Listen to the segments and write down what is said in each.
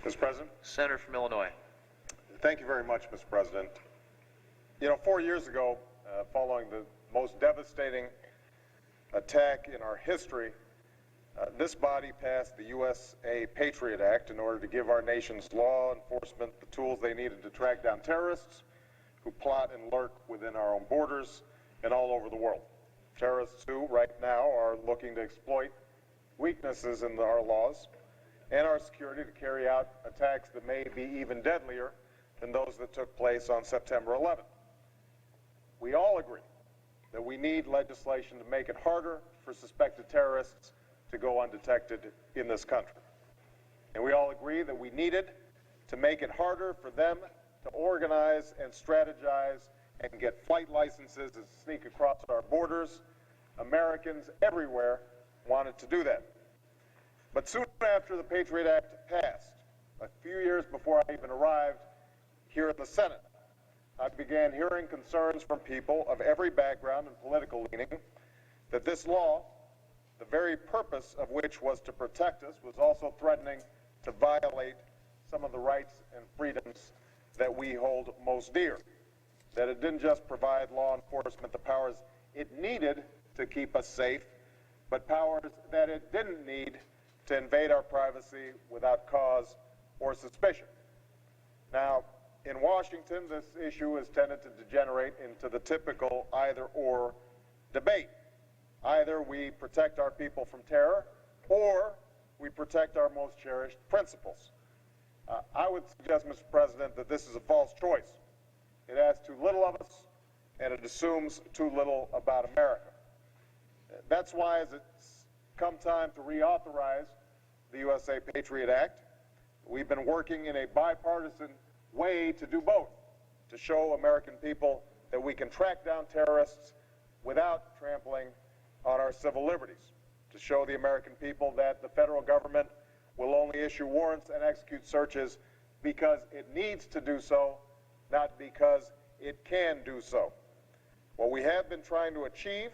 Mr. President. Senator from Illinois. Thank you very much, Mr. President. You know, 4 years ago, following the most devastating attack in our history, this body passed the USA Patriot Act in order to give our nation's law enforcement the tools they needed to track down terrorists who plot and lurk within our own borders and all over the world. Terrorists who, right now, are looking to exploit weaknesses in our laws and our security to carry out attacks that may be even deadlier than those that took place on September 11th. We all agree that we need legislation to make it harder for suspected terrorists to go undetected in this country. And we all agree that we needed to make it harder for them to organize and strategize and get flight licenses and sneak across our borders. Americans everywhere wanted to do that. But soon after the Patriot Act passed, a few years before I even arrived here at the Senate, I began hearing concerns from people of every background and political leaning that this law, the very purpose of which was to protect us, was also threatening to violate some of the rights and freedoms that we hold most dear. That it didn't just provide law enforcement the powers it needed to keep us safe, but powers that it didn't need to invade our privacy without cause or suspicion. Now, in Washington, this issue has tended to degenerate into the typical either-or debate. Either we protect our people from terror, or we protect our most cherished principles. I would suggest, Mr. President, that this is a false choice. It asks too little of us, and it assumes too little about America. That's why, as it's come time to reauthorize the USA Patriot Act, we've been working in a bipartisan way to do both, to show American people that we can track down terrorists without trampling on our civil liberties, to show the American people that the federal government will only issue warrants and execute searches because it needs to do so, not because it can do so. What we have been trying to achieve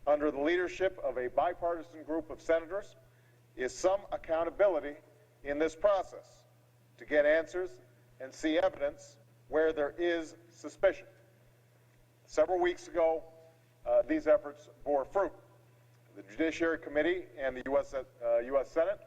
under the leadership of a bipartisan group of senators is some accountability in this process, to get answers and see evidence where there is suspicion. Several weeks ago, these efforts bore fruit. The Judiciary Committee and the U.S. Senate